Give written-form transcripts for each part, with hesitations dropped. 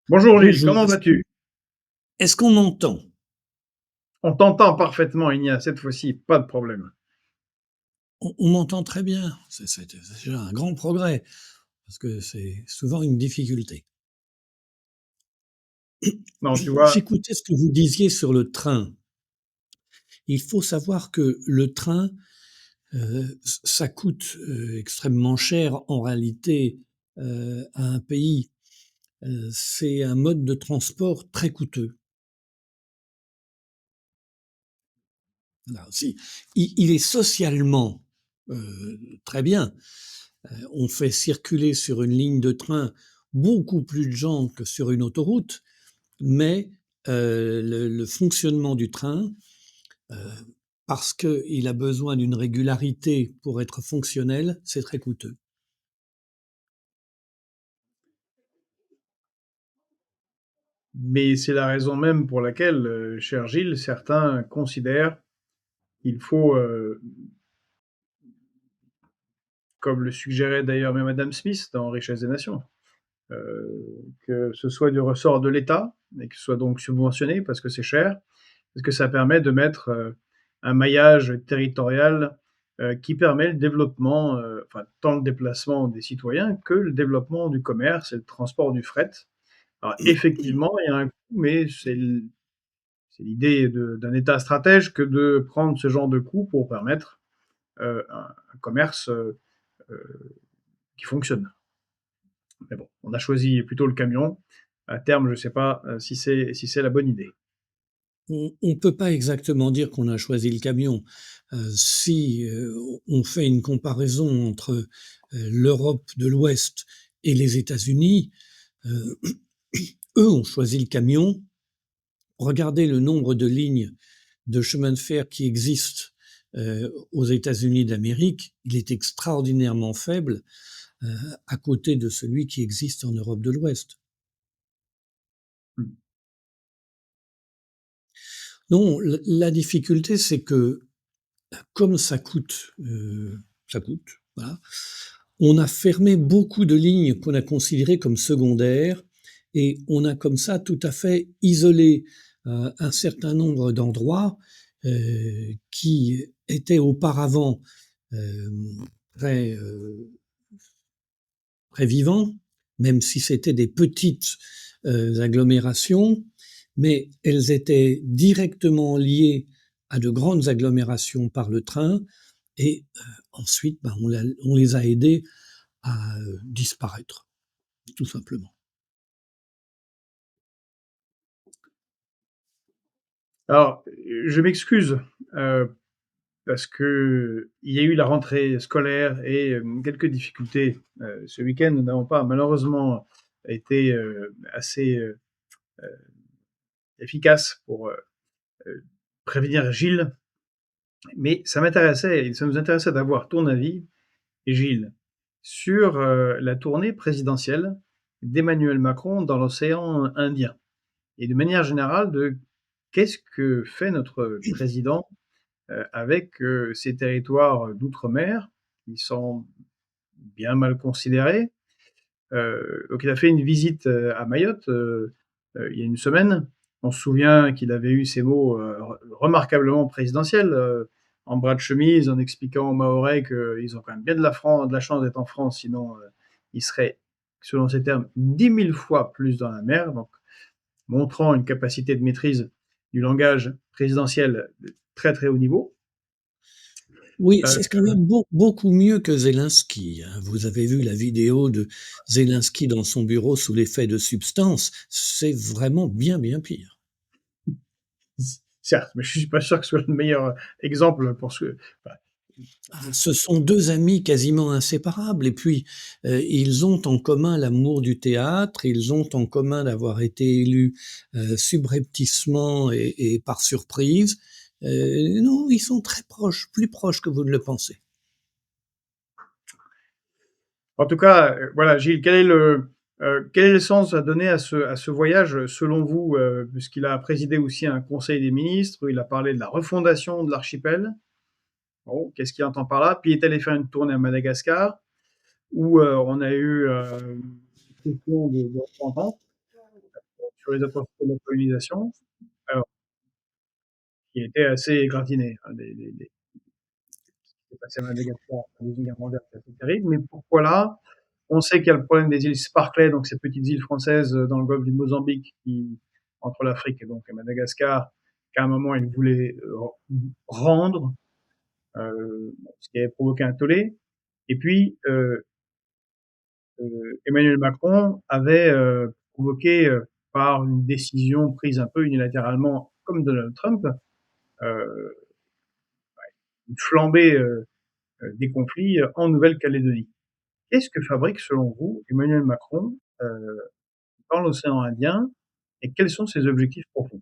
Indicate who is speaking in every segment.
Speaker 1: Bonjour Gilles,
Speaker 2: Bonjour,
Speaker 1: comment vas-tu?
Speaker 2: est-ce qu'on m'entend?
Speaker 1: On t'entend parfaitement, il n'y a cette fois-ci pas de problème.
Speaker 2: On m'entend très bien, c'est déjà un grand progrès, parce que c'est souvent une difficulté.
Speaker 1: Non, tu vois,
Speaker 2: J'écoutais ce que vous disiez sur le train. Il faut savoir que le train, ça coûte, extrêmement cher en réalité, à un pays. C'est un mode de transport très coûteux. Voilà, si il est socialement, très bien. On fait circuler sur une ligne de train beaucoup plus de gens que sur une autoroute, mais le fonctionnement du train, heu, parce qu'il a besoin d'une régularité pour être fonctionnel, c'est très coûteux.
Speaker 1: mais c'est la raison même pour laquelle, cher Gilles, certains considèrent qu'il faut, comme le suggérait d'ailleurs même Adam Smith dans Richesse des Nations, que ce soit du ressort de l'État et que ce soit donc subventionné parce que c'est cher, parce que ça permet de mettre, un maillage territorial, qui permet le développement, enfin tant le déplacement des citoyens que le développement du commerce et le transport du fret. Alors effectivement, il y a un coût, mais c'est l'idée d'un État stratège que de prendre ce genre de coût pour permettre, un commerce, qui fonctionne. Mais bon, on a choisi plutôt le camion. À terme, je ne sais pas, si c'est la bonne idée.
Speaker 2: On peut pas exactement dire qu'on a choisi le camion. Si, on fait une comparaison entre, l'Europe de l'Ouest et les États-Unis, heu, eux ont choisi le camion. Regardez le nombre de lignes de chemin de fer qui existent aux États-Unis d'Amérique, il est extraordinairement faible à côté de celui qui existe en Europe de l'Ouest.
Speaker 1: Mmh.
Speaker 2: Non, la difficulté, c'est que comme ça coûte, voilà, on a fermé beaucoup de lignes qu'on a considérées comme secondaires et on a comme ça tout à fait isolé un certain nombre d'endroits qui étaient auparavant euh, très, très vivants, même si c'était des petites agglomérations, mais elles étaient directement liées à de grandes agglomérations par le train et ensuite, ben, on les a aidés à disparaître, tout simplement.
Speaker 1: Alors, je m'excuse, heu, parce qu'il y a eu la rentrée scolaire et quelques difficultés. Ce week-end, nous n'avons pas malheureusement été, assez, efficaces pour, prévenir Gilles, mais ça nous intéressait d'avoir ton avis, Gilles, sur, la tournée présidentielle d'Emmanuel Macron dans l'océan Indien et de manière générale de qu'est-ce que fait notre président, avec, ces territoires d'outre-mer qui sont bien mal considérés. Donc il a fait une visite, à Mayotte, il y a une semaine. On se souvient qu'il avait eu ces mots, remarquablement présidentiels, en bras de chemise, en expliquant aux Mahorais qu'ils ont quand même bien de la chance d'être en France, sinon, ils seraient, selon ses termes, 10 000 fois plus dans la mer, donc montrant une capacité de maîtrise du langage présidentiel de très, très haut niveau.
Speaker 2: Oui,
Speaker 1: Heu,
Speaker 2: c'est quand même beaucoup mieux que Zelensky, hein. Vous avez vu la vidéo de Zelensky dans son bureau sous l'effet de substances, c'est vraiment bien, bien pire.
Speaker 1: certes, mais je suis pas sûr que ce soit le meilleur exemple pour ce enfin,
Speaker 2: Ce sont 2 amis quasiment inséparables et puis, ils ont en commun l'amour du théâtre, ils ont en commun d'avoir été élus, subrepticement et par surprise. Non, ils sont très proches, plus proches que vous ne le pensez.
Speaker 1: en tout cas, voilà, Gilles, quel est le sens à donner à ce voyage, selon vous, puisqu'il a présidé aussi un conseil des ministres, où il a parlé de la refondation de l'archipel. Bon, qu'est-ce qu'il entend par là? Puis il est allé faire une tournée à Madagascar, où, on a eu, une question de repentance. sur les atrocités de la colonisation, alors qui était assez égratigné, hein, ce qui s'est passé à Madagascar après la Deuxième Guerre mondiale, c'est assez terrible, mais pourquoi là? On sait qu'il y a le problème des îles Sparkley, donc ces petites îles françaises dans le golfe du Mozambique, qui, entre l'Afrique et donc Madagascar, qu'à un moment ils voulaient rendre, ce qui avait provoqué un tollé. Et puis Emmanuel Macron avait provoqué par une décision prise un peu unilatéralement, comme Donald Trump, euh, une flambée des conflits en Nouvelle-Calédonie. Qu'est-ce que fabrique, selon vous, Emmanuel Macron dans l'océan Indien et quels sont ses objectifs profonds?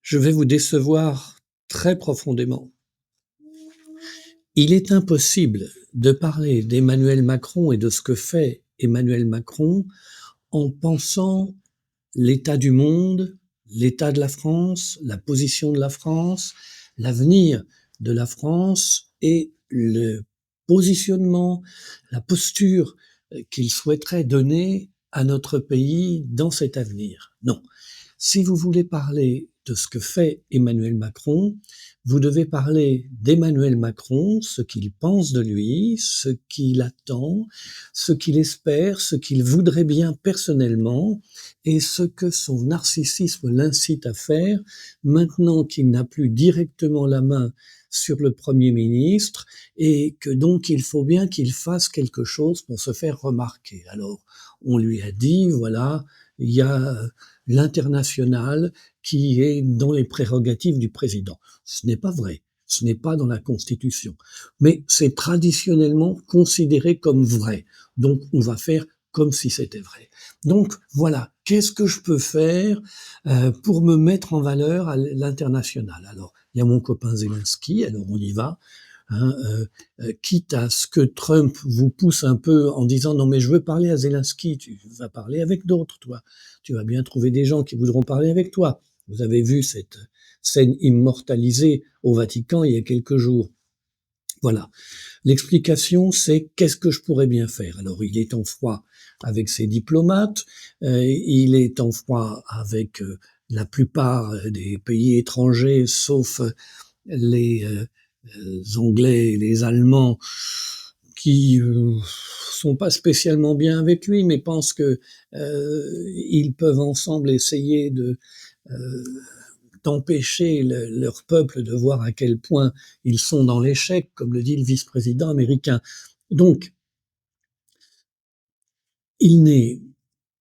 Speaker 2: Je vais vous décevoir très profondément. Il est impossible de parler d'Emmanuel Macron et de ce que fait Emmanuel Macron en pensant l'état du monde, l'état de la France, la position de la France, l'avenir de la France et le positionnement, la posture qu'il souhaiterait donner à notre pays dans cet avenir. Non. Si vous voulez parler de ce que fait Emmanuel Macron, vous devez parler d'Emmanuel Macron, ce qu'il pense de lui, ce qu'il attend, ce qu'il espère, ce qu'il voudrait bien personnellement et ce que son narcissisme l'incite à faire maintenant qu'il n'a plus directement la main sur le Premier ministre et que donc il faut bien qu'il fasse quelque chose pour se faire remarquer. Alors, on lui a dit, voilà, il y a l'international qui est dans les prérogatives du président. Ce n'est pas vrai. Ce n'est pas dans la Constitution. Mais c'est traditionnellement considéré comme vrai. Donc, on va faire comme si c'était vrai. Donc, voilà. Qu'est-ce que je peux faire pour me mettre en valeur à l'international? Alors, il y a mon copain Zelensky, alors on y va. Hein, quitte à ce que Trump vous pousse un peu en disant non mais je veux parler à Zelensky, tu vas parler avec d'autres, toi. Tu vas bien trouver des gens qui voudront parler avec toi. Vous avez vu cette scène immortalisée au Vatican il y a quelques jours. Voilà. L'explication, c'est qu'est-ce que je pourrais bien faire? Alors, il est en froid avec ses diplomates, il est en froid avec la plupart des pays étrangers, sauf les Anglais et les Allemands qui sont pas spécialement bien avec lui, mais pensent que ils peuvent ensemble essayer de d'empêcher leur peuple de voir à quel point ils sont dans l'échec, comme le dit le vice-président américain. Donc, il n'est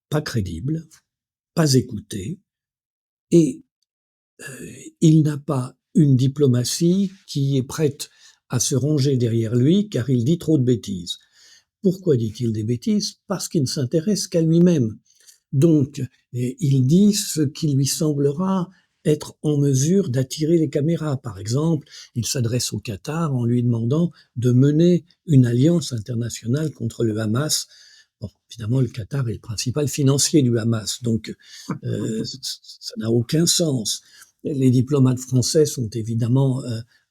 Speaker 2: pas crédible, pas écouté, et il n'a pas une diplomatie qui est prête à se ranger derrière lui, car il dit trop de bêtises. Pourquoi dit-il des bêtises? Parce qu'il ne s'intéresse qu'à lui-même. Donc, il dit ce qui lui semblera être en mesure d'attirer les caméras. Par exemple, il s'adresse au Qatar en lui demandant de mener une alliance internationale contre le Hamas. Bon, évidemment, le Qatar est le principal financier du Hamas, donc ça n'a aucun sens. Les diplomates français sont évidemment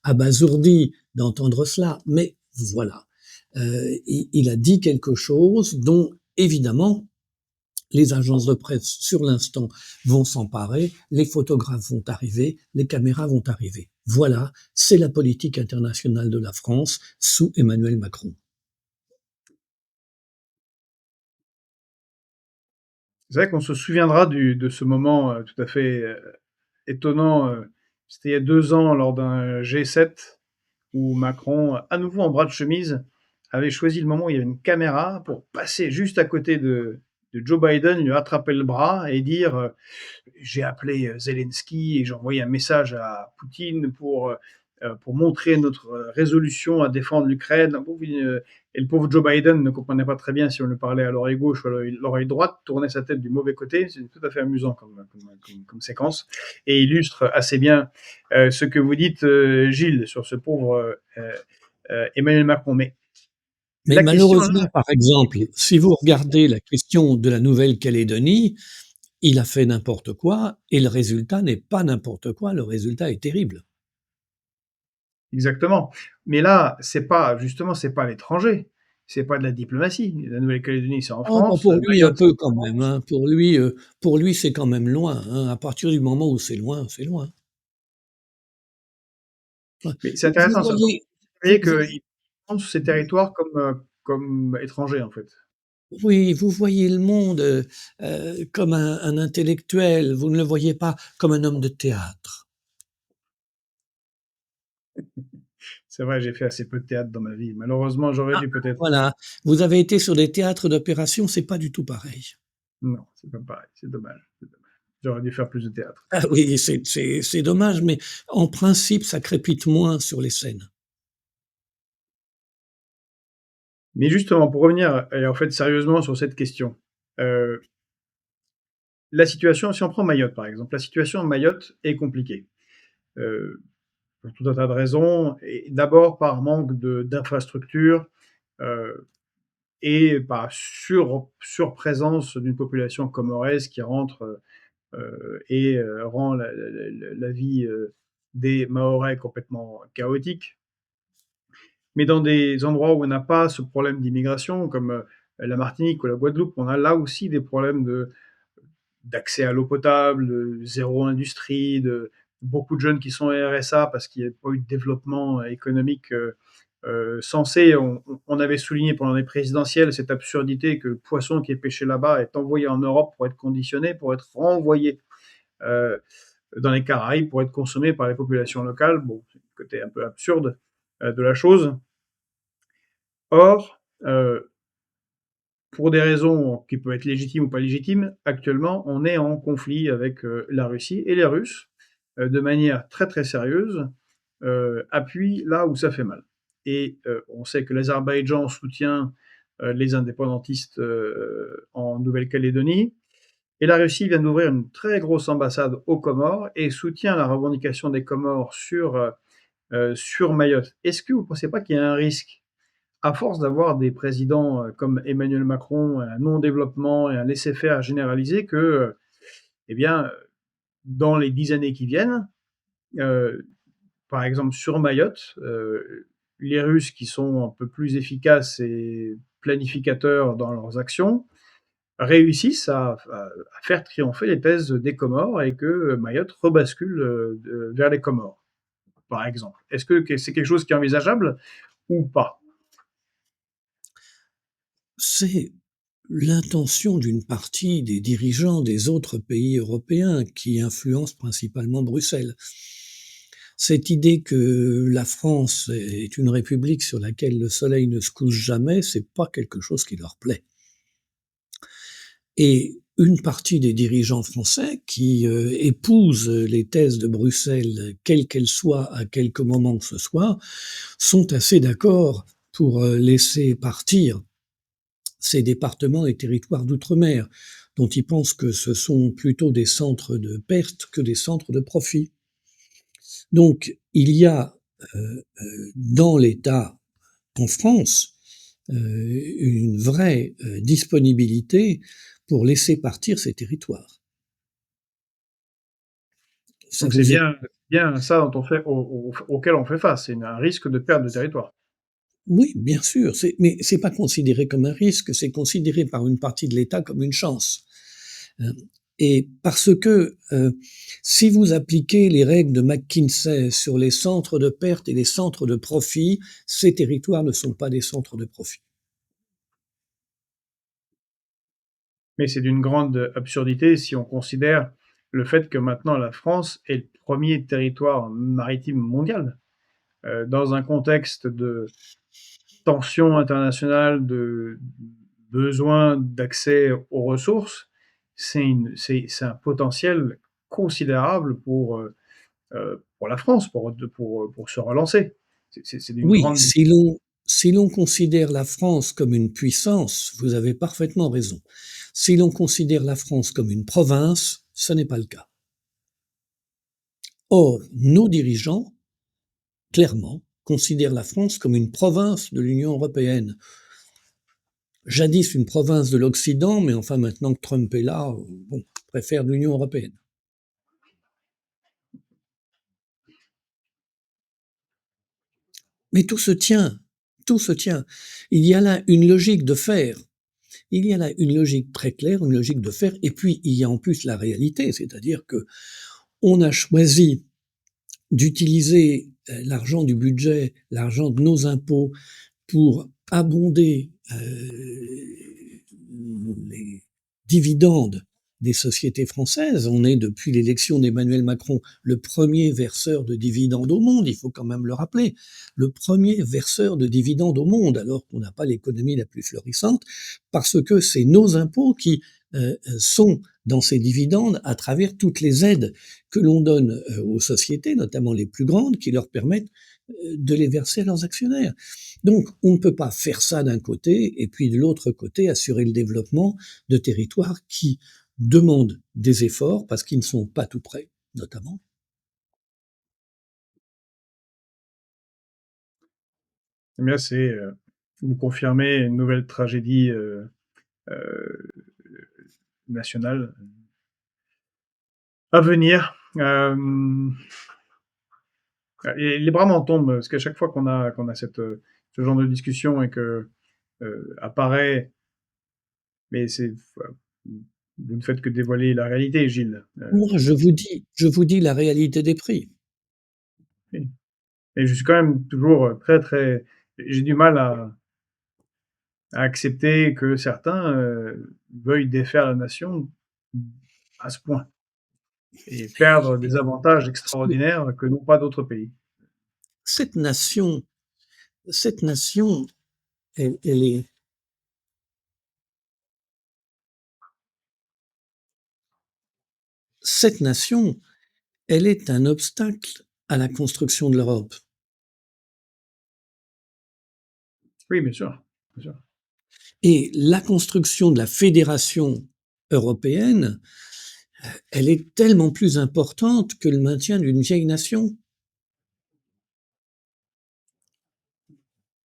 Speaker 2: abasourdis d'entendre cela, mais voilà. Il a dit quelque chose dont, évidemment, les agences de presse, sur l'instant, vont s'emparer, les photographes vont arriver, les caméras vont arriver. Voilà, c'est la politique internationale de la France sous Emmanuel Macron.
Speaker 1: C'est vrai qu'on se souviendra de ce moment tout à fait étonnant. C'était il y a 2 ans lors d'un G7 où Macron, à nouveau en bras de chemise, avait choisi le moment où il y avait une caméra pour passer juste à côté de Joe Biden, lui attraper le bras et dire j'ai appelé Zelensky et j'ai envoyé un message à Poutine pour montrer notre résolution à défendre l'Ukraine. Et le pauvre Joe Biden ne comprenait pas très bien si on lui parlait à l'oreille gauche ou à l'oreille droite, tournait sa tête du mauvais côté. C'est tout à fait amusant comme séquence et illustre assez bien ce que vous dites, Gilles, sur ce pauvre Emmanuel Macron. Mais
Speaker 2: Mais
Speaker 1: la question là,
Speaker 2: malheureusement, par exemple, si vous regardez la question de la Nouvelle-Calédonie, il a fait n'importe quoi et le résultat n'est pas n'importe quoi, le résultat est terrible.
Speaker 1: exactement. Mais là, c'est pas justement, c'est pas l'étranger. c'est pas de la diplomatie. La Nouvelle-Calédonie, c'est en
Speaker 2: Oh bah,
Speaker 1: France,
Speaker 2: pour lui, un
Speaker 1: Mayotte, c'est
Speaker 2: peu
Speaker 1: en
Speaker 2: quand même,
Speaker 1: France.
Speaker 2: hein. Pour lui, c'est quand même loin, hein. À partir du moment où c'est loin, c'est loin. Ouais.
Speaker 1: Mais c'est
Speaker 2: Vous
Speaker 1: intéressant ça. Donc
Speaker 2: voyez
Speaker 1: vous
Speaker 2: vous
Speaker 1: voyez
Speaker 2: vous
Speaker 1: qu'ils pensent ces territoires comme, comme étrangers, en fait.
Speaker 2: oui, vous voyez le monde, comme un intellectuel, vous ne le voyez pas comme un homme de théâtre.
Speaker 1: C'est vrai, j'ai fait assez peu de théâtre dans ma vie. Malheureusement, j'aurais
Speaker 2: Ah,
Speaker 1: dû peut-être.
Speaker 2: voilà, vous avez été sur des théâtres d'opération, c'est pas du tout pareil.
Speaker 1: Non, c'est pas pareil, c'est dommage, c'est dommage. J'aurais dû faire plus de théâtre.
Speaker 2: Ah oui, c'est dommage, mais en principe, ça crépite moins sur les scènes.
Speaker 1: Mais justement, pour revenir et en fait sérieusement sur cette question, heu, la situation si on prend Mayotte, par exemple, la situation de Mayotte est compliquée, heu, pour tout un tas de raisons et d'abord par manque d'infrastructures, heu et par surprésence d'une population comorraise qui rentre, rend la vie, des Mahorais complètement chaotique. Mais dans des endroits où on n'a pas ce problème d'immigration, comme la Martinique ou la Guadeloupe, on a là aussi des problèmes d'accès à l'eau potable, de zéro industrie, de beaucoup de jeunes qui sont RSA parce qu'il n'y a pas eu de développement économique sensé. On avait souligné pendant les présidentielles cette absurdité que le poisson qui est pêché là-bas est envoyé en Europe pour être conditionné, pour être renvoyé euh, dans les Caraïbes pour être consommé par les populations locales. Bon, c'est le côté un peu absurde de la chose. Or, pour des raisons qui peuvent être légitimes ou pas légitimes, actuellement, on est en conflit avec la Russie et les Russes, de manière très très sérieuse, appuient là où ça fait mal. Et on sait que l'Azerbaïdjan soutient les indépendantistes en Nouvelle-Calédonie, et la Russie vient d'ouvrir une très grosse ambassade aux Comores et soutient la revendication des Comores sur Mayotte. Est-ce que vous ne pensez pas qu'il y a un risque à force d'avoir des présidents comme Emmanuel Macron, un non-développement et un laisser-faire généralisé, que, eh bien, dans les 10 années qui viennent, euh, par exemple sur Mayotte, les Russes qui sont un peu plus efficaces et planificateurs dans leurs actions réussissent à faire triompher les thèses des Comores et que Mayotte rebascule vers les Comores, par exemple. Est-ce que c'est quelque chose qui est envisageable ou pas?
Speaker 2: C'est l'intention d'une partie des dirigeants des autres pays européens qui influencent principalement Bruxelles. Cette idée que la France est une république sur laquelle le soleil ne se couche jamais, c'est pas quelque chose qui leur plaît. Et une partie des dirigeants français qui épousent les thèses de Bruxelles, quelles qu'elles soient, à quelque moment que ce soit, sont assez d'accord pour laisser partir ces départements et territoires d'outre-mer, dont ils pensent que ce sont plutôt des centres de perte que des centres de profit. Donc, il y a dans l'État, en France, une vraie disponibilité pour laisser partir ces territoires. Ça
Speaker 1: Donc c'est
Speaker 2: vous est...
Speaker 1: bien ça dont on fait, auquel on fait face, c'est un risque de perte de territoire.
Speaker 2: Oui, bien sûr, mais c'est pas considéré comme un risque, c'est considéré par une partie de l'État comme une chance. Hein. Et parce que si vous appliquez les règles de McKinsey sur les centres de perte et les centres de profit, ces territoires ne sont pas des centres de profit.
Speaker 1: Mais c'est d'une grande absurdité si on considère le fait que maintenant la France est le premier territoire maritime mondial. Dans un contexte de tension internationale, de besoin d'accès aux ressources, c'est un potentiel considérable pour la France, pour se relancer. C'est d'une
Speaker 2: Oui,
Speaker 1: grande.
Speaker 2: si l'on considère la France comme une puissance, vous avez parfaitement raison. Si l'on considère la France comme une province, ce n'est pas le cas. Or, nos dirigeants, clairement, considèrent la France comme une province de l'Union européenne. Jadis une province de l'Occident, mais enfin maintenant que Trump est là, bon, préfère l'Union européenne. Mais tout se tient, tout se tient. Il y a là une logique de faire. Il y a là une logique très claire, une logique de faire, et puis il y a en plus la réalité, c'est-à-dire que on a choisi d'utiliser l'argent du budget, l'argent de nos impôts pour abonder les dividendes des sociétés françaises. On est, depuis l'élection d'Emmanuel Macron, le premier verseur de dividendes au monde, il faut quand même le rappeler, le premier verseur de dividendes au monde, alors qu'on n'a pas l'économie la plus florissante, parce que c'est nos impôts qui sont dans ces dividendes à travers toutes les aides que l'on donne aux sociétés, notamment les plus grandes, qui leur permettent de les verser à leurs actionnaires. Donc, on ne peut pas faire ça d'un côté et puis de l'autre côté assurer le développement de territoires qui demandent des efforts parce qu'ils ne sont pas tout prêts, notamment.
Speaker 1: Eh bien, c'est, vous confirmez une nouvelle tragédie euh, nationale à venir. Et les bras m'en tombent, parce qu'à chaque fois qu'on a ce genre de discussion et que apparaît, mais c'est, vous ne faites que dévoiler la réalité, Gilles.
Speaker 2: Moi, je vous dis la réalité des prix.
Speaker 1: Et je suis quand même toujours très, très, j'ai du mal à accepter que certains veuillent défaire la nation à ce point et perdre des avantages extraordinaires que n'ont pas d'autres pays.
Speaker 2: Cette nation, cette nation, elle est, cette nation, elle est un obstacle à la construction de l'Europe.
Speaker 1: Oui, bien sûr, bien sûr.
Speaker 2: Et la construction de la fédération européenne, elle est tellement plus importante que le maintien d'une vieille nation.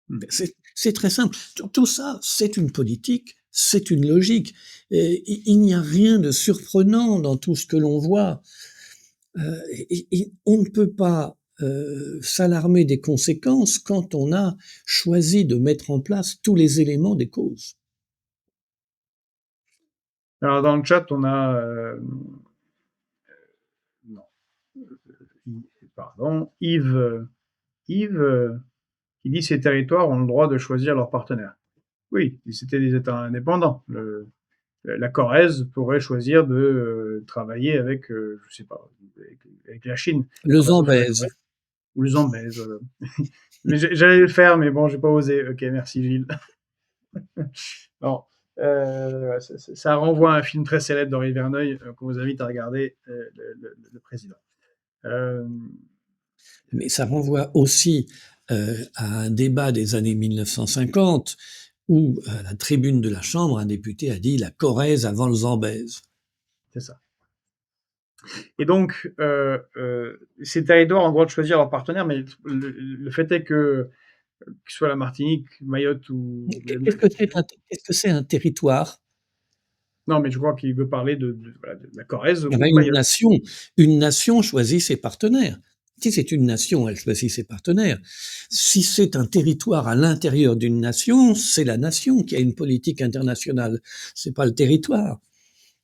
Speaker 1: Hmm.
Speaker 2: C'est très simple. Tout ça, c'est une politique, c'est une logique. Et il n'y a rien de surprenant dans tout ce que l'on voit. Et on ne peut pas s'alarmer des conséquences quand on a choisi de mettre en place tous les éléments des causes.
Speaker 1: Alors dans le chat, on a non, pardon, Yves qui dit ces territoires ont le droit de choisir leurs partenaires. Oui, si c'était des États indépendants. La Corrèze pourrait choisir de travailler avec, je sais pas, avec la Chine
Speaker 2: Le
Speaker 1: dans la zone de la
Speaker 2: Zambèze.
Speaker 1: Corrèze ou le Zambèze. Mais j'allais le faire, mais bon, j'ai pas osé. Ok, merci Gilles. Bon, ça renvoie à un film très célèbre d'Henri Verneuil qu'on vous invite à regarder, le Président.
Speaker 2: Mais ça renvoie aussi à un débat des années 1950 où, à la tribune de la Chambre, un député a dit « la Corrèze avant le Zambèze ».
Speaker 1: C'est ça. Et donc, ces territoires ont le droit de choisir leur partenaire, mais le fait est que ce soit la Martinique, Mayotte ou...
Speaker 2: Qu'est-ce que c'est un territoire?
Speaker 1: Non, mais je crois qu'il veut parler voilà, de la Corrèze
Speaker 2: Eh
Speaker 1: ou
Speaker 2: ben,
Speaker 1: de Mayotte.
Speaker 2: une nation choisit ses partenaires. Si c'est une nation, elle choisit ses partenaires. Si c'est un territoire à l'intérieur d'une nation, c'est la nation qui a une politique internationale. C'est pas le territoire.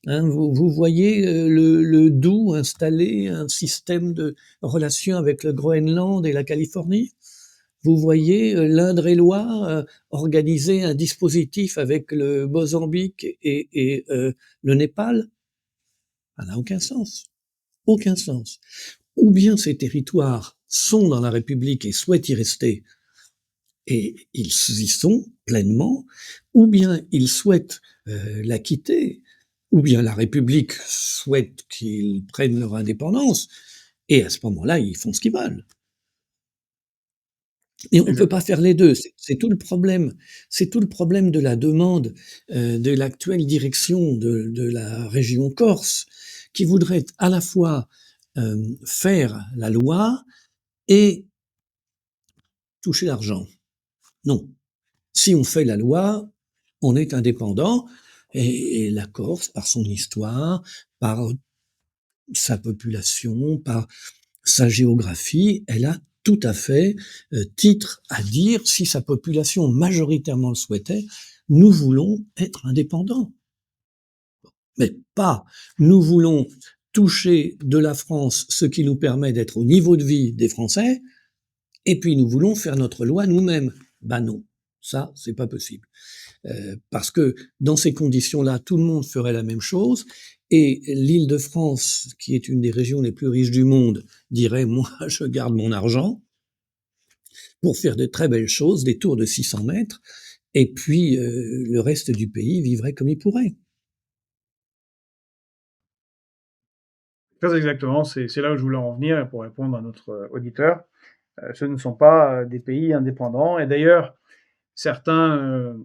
Speaker 2: Hein, vous voyez le Doubs installer un système de relations avec le Groenland et la Californie. Vous voyez l'Indre-et-Loire organiser un dispositif avec le Mozambique et le Népal. Ça n'a aucun sens. Aucun sens. Ou bien ces territoires sont dans la République et souhaitent y rester, et ils y sont pleinement, ou bien ils souhaitent la quitter, ou bien la République souhaite qu'ils prennent leur indépendance, et à ce moment-là, ils font ce qu'ils veulent. Et on ne peut pas faire les deux. C'est tout le problème. C'est tout le problème de la demande de l'actuelle direction de la région Corse, qui voudrait à la fois faire la loi et toucher l'argent. Non. Si on fait la loi, on est indépendant, et la Corse, par son histoire, par sa population, par sa géographie, elle a tout à fait titre à dire, si sa population majoritairement le souhaitait, nous voulons être indépendants. Mais pas nous voulons toucher de la France ce qui nous permet d'être au niveau de vie des Français, et puis nous voulons faire notre loi nous-mêmes. Ben non, ça c'est pas possible. Parce que dans ces conditions-là, tout le monde ferait la même chose, et l'Île-de-France, qui est une des régions les plus riches du monde, dirait moi je garde mon argent pour faire de très belles choses, des tours de 600 mètres, et puis le reste du pays vivrait comme il pourrait.
Speaker 1: Très exactement, c'est là où je voulais en venir pour répondre à notre auditeur. Ce ne sont pas des pays indépendants. Et d'ailleurs, certains,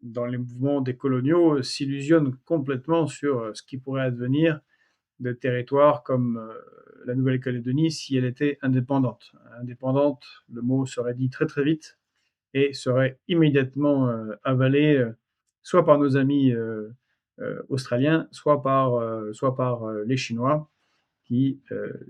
Speaker 1: dans les mouvements décoloniaux, s'illusionnent complètement sur ce qui pourrait advenir de territoires comme la Nouvelle-Calédonie si elle était indépendante. Indépendante, le mot serait dit très très vite et serait immédiatement avalé soit par nos amis australiens, soit par les Chinois qui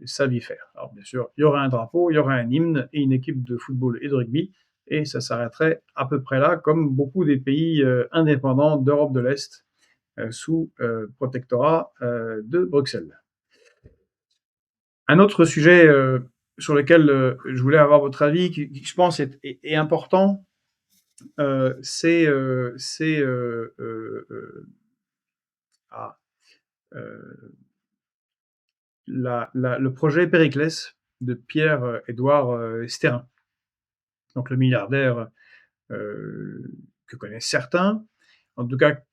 Speaker 1: savent y faire. Alors bien sûr, il y aura un drapeau, il y aura un hymne et une équipe de football et de rugby, et ça s'arrêterait à peu près là, comme beaucoup des pays indépendants d'Europe de l'Est sous protectorat de Bruxelles. Un autre sujet sur lequel je voulais avoir votre avis, qui je pense est important, c'est ah, euh, le projet Périclès de Pierre-Édouard Stérin, donc le milliardaire que connaissent certains, en tout cas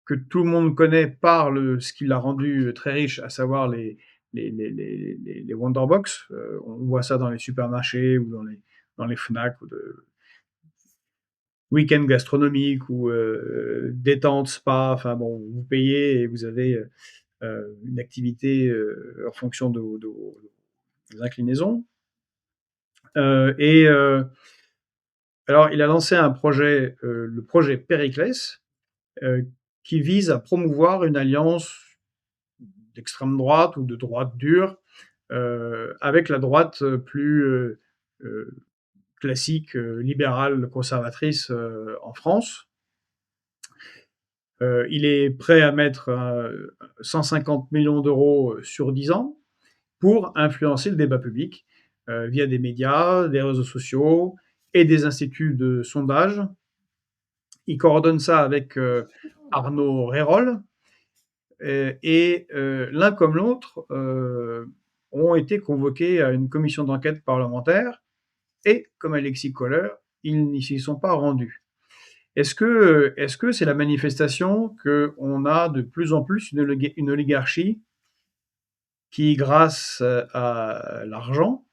Speaker 1: que tout le monde connaît par ce qui l'a rendu très riche, à savoir les Wonderbox. On voit ça dans les supermarchés ou dans les Fnac ou de week-end gastronomique ou détente spa. Enfin bon, vous payez et vous avez une activité en fonction de vos inclinaisons. Et alors, il a lancé un projet, le projet Périclès, qui vise à promouvoir une alliance d'extrême droite ou de droite dure avec la droite plus classique, libérale, conservatrice en France. Il est prêt à mettre 150 millions d'euros sur 10 ans pour influencer le débat public via des médias, des réseaux sociaux et des instituts de sondage. Il coordonne ça avec Arnaud Rérol, et l'un comme l'autre ont été convoqués à une commission d'enquête parlementaire, et comme Alexis Kohler, ils n'y s'y sont pas rendus. Est-ce que c'est la manifestation qu'on a de plus en plus une oligarchie qui, grâce à l'argent,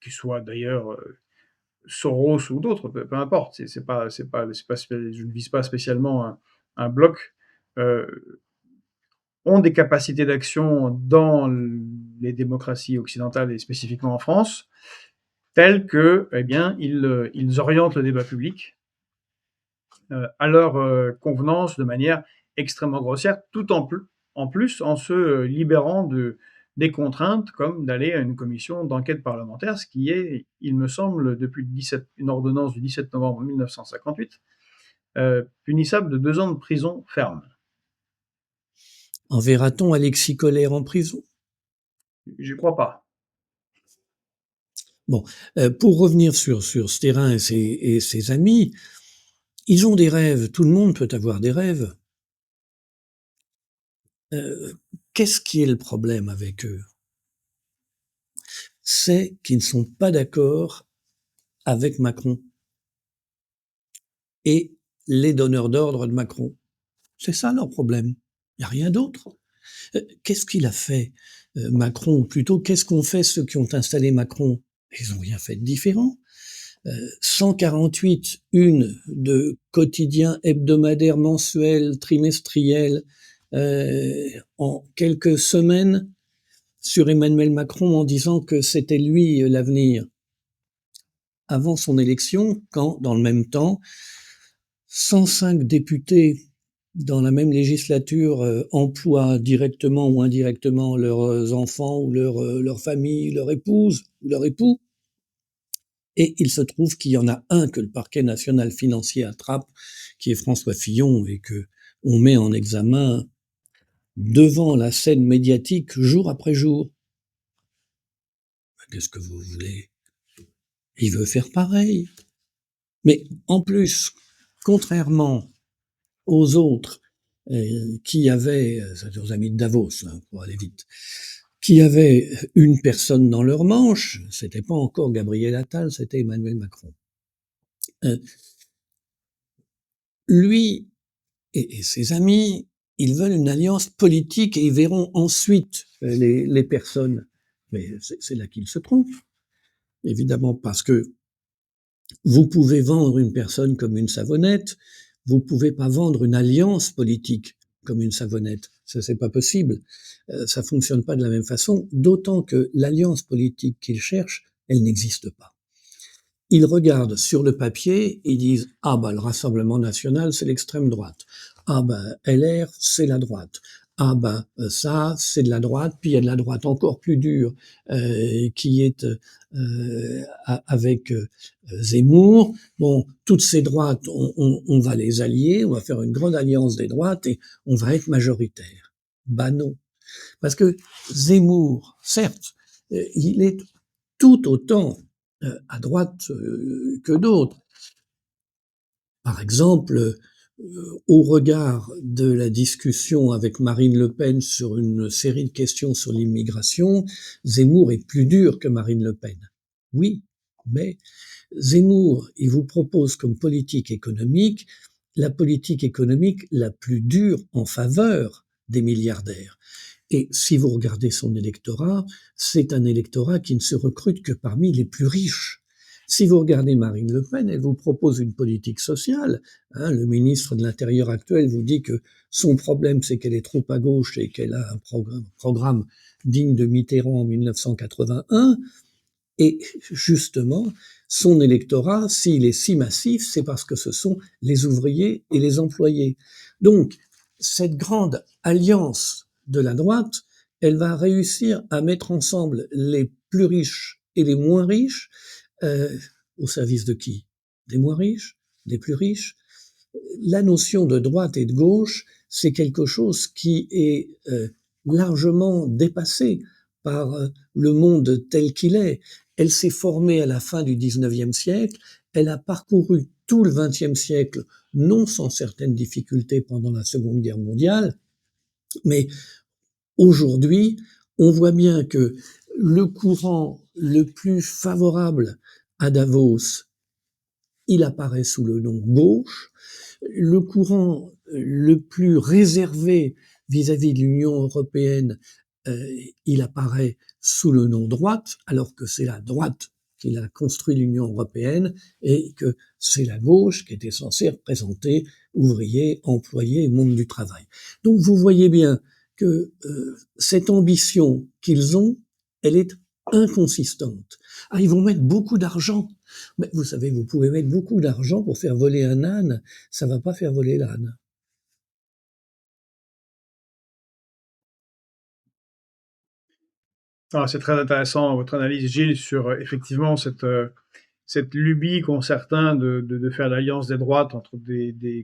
Speaker 1: qui soit d'ailleurs Soros ou d'autres, peu importe, je ne vise pas spécialement un bloc, euh, ont des capacités d'action dans les démocraties occidentales et spécifiquement en France, telles que, eh bien, ils orientent le débat public à leur convenance de manière extrêmement grossière, tout en plus en se libérant des contraintes comme d'aller à une commission d'enquête parlementaire, ce qui est, il me semble, depuis une ordonnance du 17 novembre 1958, punissable de 2 ans de prison ferme.
Speaker 2: Enverra-t-on Alexis Kohler en prison?
Speaker 1: Je crois pas.
Speaker 2: Bon, pour revenir sur Stérin et ses amis, ils ont des rêves, tout le monde peut avoir des rêves. Qu'est-ce qui est le problème avec eux? C'est qu'ils ne sont pas d'accord avec Macron et les donneurs d'ordre de Macron. C'est ça leur problème. Il n'y a rien d'autre. Qu'est-ce qu'il a fait, Macron, ou plutôt qu'est-ce qu'ont fait ceux qui ont installé Macron? Ils n'ont rien fait de différent. 148 une de quotidiens hebdomadaires, mensuels, trimestriels, en quelques semaines sur Emmanuel Macron en disant que c'était lui l'avenir. Avant son élection, quand, dans le même temps, 105 députés dans la même législature emploient directement ou indirectement leurs enfants ou leur famille, leur épouse ou leur époux, Et il se trouve qu'il y en a un que le parquet national financier attrape, qui est François Fillon, et que on met en examen devant la scène médiatique jour après jour. Qu'est-ce que vous voulez? Il veut faire pareil. Mais en plus, contrairement aux autres qui avaient, c'est aux amis de Davos, hein, pour aller vite, qui avaient une personne dans leur manche, c'était pas encore Gabriel Attal, c'était Emmanuel Macron. Lui et ses amis, ils veulent une alliance politique et ils verront ensuite les personnes. Mais c'est là qu'ils se trompent, évidemment, parce que vous pouvez vendre une personne comme une savonnette, vous pouvez pas vendre une alliance politique comme une savonnette. Ça, c'est pas possible. Ça fonctionne pas de la même façon, d'autant que l'alliance politique qu'ils cherchent, elle n'existe pas. Ils regardent sur le papier, ils disent « Ah bah le Rassemblement national, c'est l'extrême droite. Ah bah LR, c'est la droite. Ah bah ça, c'est de la droite. Puis il y a de la droite encore plus dure qui est avec Zemmour. Bon, toutes ces droites, on va les allier, on va faire une grande alliance des droites et on va être majoritaire. » Bah non, parce que Zemmour, certes, il est tout autant à droite que d'autres. Par exemple, au regard de la discussion avec Marine Le Pen sur une série de questions sur l'immigration, Zemmour est plus dur que Marine Le Pen. Oui, mais Zemmour, il vous propose comme politique économique la politique économique la plus dure en faveur des milliardaires. Et si vous regardez son électorat, c'est un électorat qui ne se recrute que parmi les plus riches. Si vous regardez Marine Le Pen, elle vous propose une politique sociale. Hein, le ministre de l'Intérieur actuel vous dit que son problème, c'est qu'elle est trop à gauche et qu'elle a un programme digne de Mitterrand en 1981. Et justement, son électorat, s'il est si massif, c'est parce que ce sont les ouvriers et les employés. Donc, cette grande alliance de la droite, elle va réussir à mettre ensemble les plus riches et les moins riches, au service de qui? Des moins riches? Des plus riches? La notion de droite et de gauche, c'est quelque chose qui est largement dépassé par le monde tel qu'il est. Elle s'est formée à la fin du XIXe siècle, elle a parcouru tout le XXe siècle, non sans certaines difficultés pendant la Seconde Guerre mondiale, mais aujourd'hui, on voit bien que le courant le plus favorable à Davos, il apparaît sous le nom gauche. Le courant le plus réservé vis-à-vis de l'Union européenne, il apparaît sous le nom droite, alors que c'est la droite qui a construit l'Union européenne et que c'est la gauche qui était censée représenter ouvriers, employés et monde du travail. Donc vous voyez bien que cette ambition qu'ils ont, elle est inconsistante. Ah, ils vont mettre beaucoup d'argent. Mais vous savez, vous pouvez mettre beaucoup d'argent pour faire voler un âne, ça va pas faire voler l'âne.
Speaker 1: Ah, c'est très intéressant votre analyse, Gilles, sur effectivement cette lubie qu'ont certains de faire l'alliance des droites entre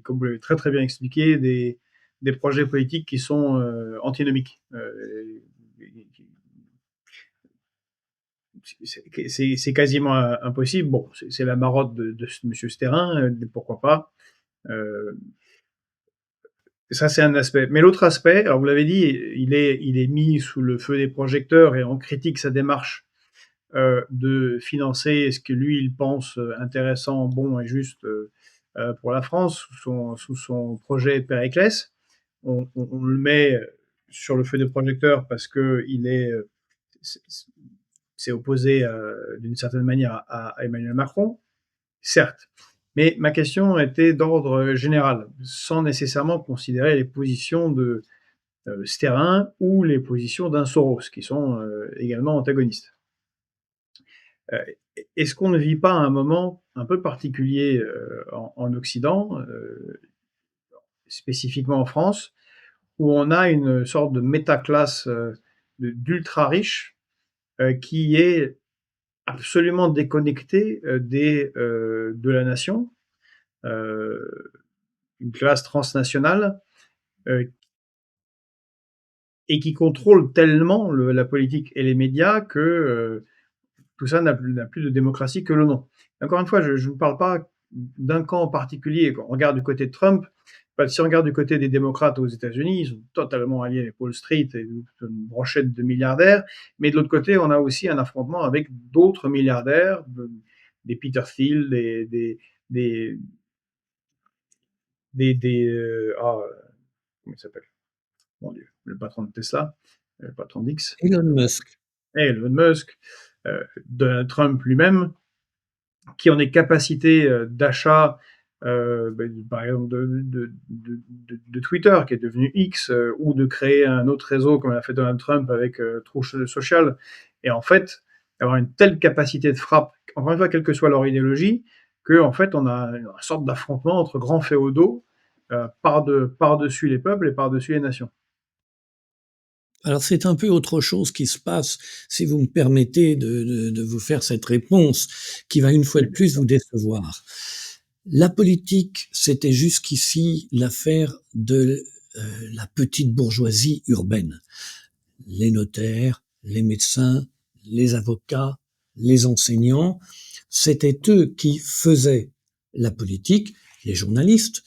Speaker 1: comme vous l'avez très très bien expliqué, des projets politiques qui sont antinomiques. C'est quasiment impossible. Bon, c'est la marotte de Monsieur Sterrin, pourquoi pas. Ça, c'est un aspect. Mais l'autre aspect, alors vous l'avez dit, il est mis sous le feu des projecteurs et on critique sa démarche de financer ce que lui, il pense intéressant, bon et juste pour la France, sous son projet Périclès. On le met sur le feu des projecteurs parce qu'il est, c'est opposé d'une certaine manière à Emmanuel Macron, certes. Mais ma question était d'ordre général, sans nécessairement considérer les positions de Sterrin ou les positions d'un Soros, qui sont également antagonistes. Est-ce qu'on ne vit pas un moment un peu particulier en Occident, spécifiquement en France, où on a une sorte de métaclasse d'ultra riches qui est absolument déconnectée de la nation, euh, une classe transnationale euh, et qui contrôle tellement la politique et les médias que tout ça n'a plus de démocratie que le nom. Encore une fois, je ne parle pas d'un camp en particulier. Quand on regarde du côté de Trump, si on regarde du côté des démocrates aux États-Unis, ils sont totalement alliés avec Wall Street et une brochette de milliardaires. Mais de l'autre côté, on a aussi un affrontement avec d'autres milliardaires, des Peter Thiel, des, comment il s'appelle? Mon Dieu, le patron de Tesla, le patron d'X,
Speaker 2: Elon Musk.
Speaker 1: Elon Musk, Donald Trump lui-même, qui ont des capacités d'achat, par exemple de Twitter, qui est devenu X, ou de créer un autre réseau comme l'a fait Donald Trump avec Truth Social. Et en fait, avoir une telle capacité de frappe, encore une fois, quelle que soit leur idéologie, qu'en fait, on a une sorte d'affrontement entre grands féodaux par-dessus les peuples et par-dessus les nations.
Speaker 2: Alors c'est un peu autre chose qui se passe, si vous me permettez de vous faire cette réponse, qui va une fois de plus vous décevoir. La politique, c'était jusqu'ici l'affaire de la petite bourgeoisie urbaine. Les notaires, les médecins, les avocats, les enseignants, c'était eux qui faisaient la politique, les journalistes,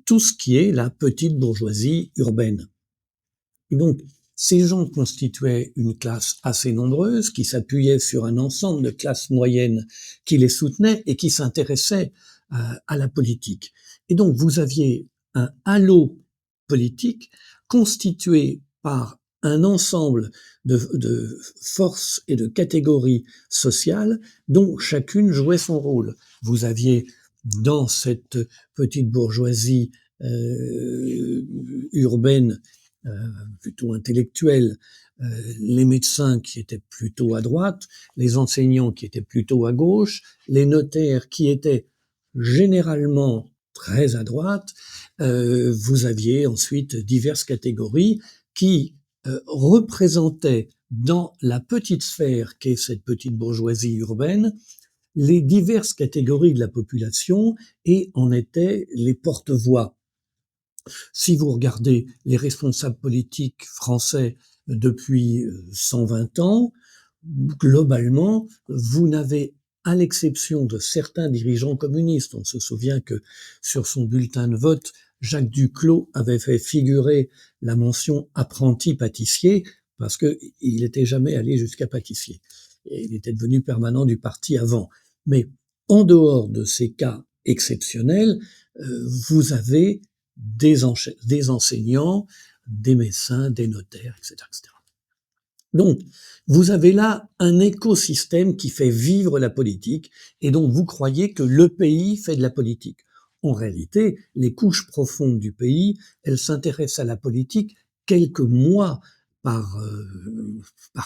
Speaker 2: tout ce qui est la petite bourgeoisie urbaine. Et donc, ces gens constituaient une classe assez nombreuse qui s'appuyait sur un ensemble de classes moyennes qui les soutenaient et qui s'intéressaient à la politique. Et donc, vous aviez un halo politique constitué par un ensemble de forces et de catégories sociales dont chacune jouait son rôle. Vous aviez dans cette petite bourgeoisie urbaine plutôt intellectuels, les médecins qui étaient plutôt à droite, les enseignants qui étaient plutôt à gauche, les notaires qui étaient généralement très à droite. Vous aviez ensuite diverses catégories qui représentaient dans la petite sphère qu'est cette petite bourgeoisie urbaine les diverses catégories de la population et en étaient les porte-voix. Si vous regardez les responsables politiques français depuis 120 ans, globalement, vous n'avez, à l'exception de certains dirigeants communistes, on se souvient que sur son bulletin de vote, Jacques Duclos avait fait figurer la mention apprenti pâtissier parce qu'il n'était jamais allé jusqu'à pâtissier. Et il était devenu permanent du parti avant. Mais en dehors de ces cas exceptionnels, vous avez des enseignants, des médecins, des notaires, etc., etc. Donc, vous avez là un écosystème qui fait vivre la politique et donc vous croyez que le pays fait de la politique. En réalité, les couches profondes du pays, elles s'intéressent à la politique quelques mois par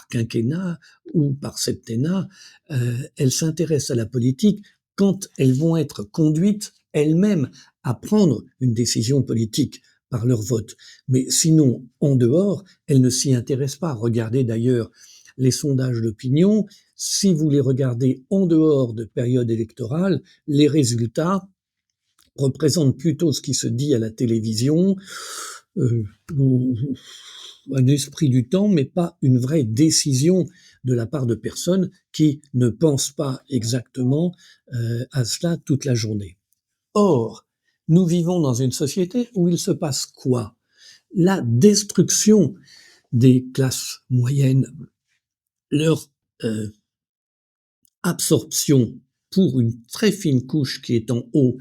Speaker 2: quinquennat ou par septennat. Elles s'intéressent à la politique quand elles vont être conduites elles-mêmes à prendre une décision politique par leur vote. Mais sinon, en dehors, elles ne s'y intéressent pas. Regardez d'ailleurs les sondages d'opinion. Si vous les regardez en dehors de période électorale, les résultats représentent plutôt ce qui se dit à la télévision, un esprit du temps, mais pas une vraie décision de la part de personnes qui ne pensent pas exactement à cela toute la journée. Or, nous vivons dans une société où il se passe quoi? La destruction des classes moyennes, leur absorption pour une très fine couche qui est en haut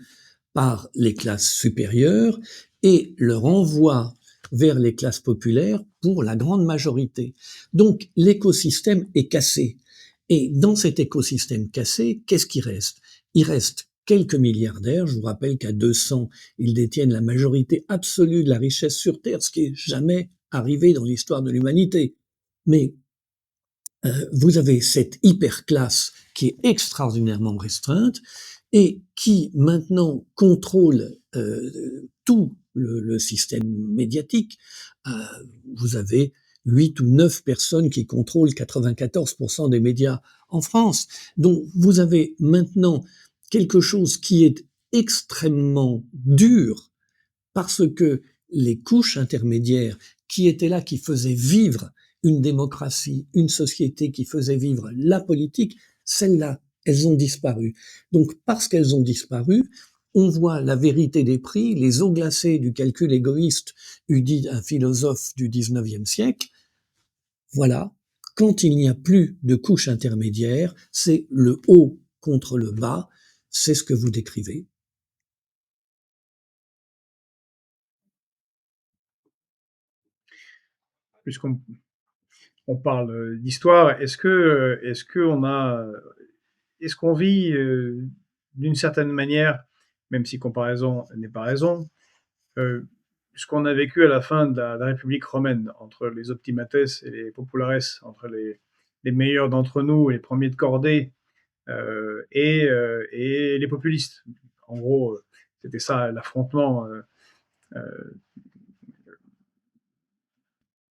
Speaker 2: par les classes supérieures et leur envoi vers les classes populaires pour la grande majorité. Donc l'écosystème est cassé. Et dans cet écosystème cassé, qu'est-ce qui reste? Il reste quelques milliardaires. Je vous rappelle qu'à 200, ils détiennent la majorité absolue de la richesse sur Terre, ce qui est jamais arrivé dans l'histoire de l'humanité. Mais vous avez cette hyperclasse qui est extraordinairement restreinte et qui maintenant contrôle tout le système médiatique. Vous avez 8 ou 9 personnes qui contrôlent 94% des médias en France. Donc vous avez maintenant quelque chose qui est extrêmement dur parce que les couches intermédiaires qui étaient là, qui faisaient vivre une démocratie, une société, qui faisait vivre la politique, celles-là, elles ont disparu. Donc parce qu'elles ont disparu, on voit la vérité des prix, les eaux glacées du calcul égoïste, eût dit un philosophe du 19e siècle. Voilà, quand il n'y a plus de couche intermédiaire, c'est le haut contre le bas, c'est ce que vous décrivez.
Speaker 1: Puisqu'on parle d'histoire, est-ce qu'on vit d'une certaine manière, même si comparaison n'est pas raison, ce qu'on a vécu à la fin de la République romaine, entre les optimates et les populares, entre les meilleurs d'entre nous, les premiers de cordée, et les populistes. En gros, c'était ça l'affrontement.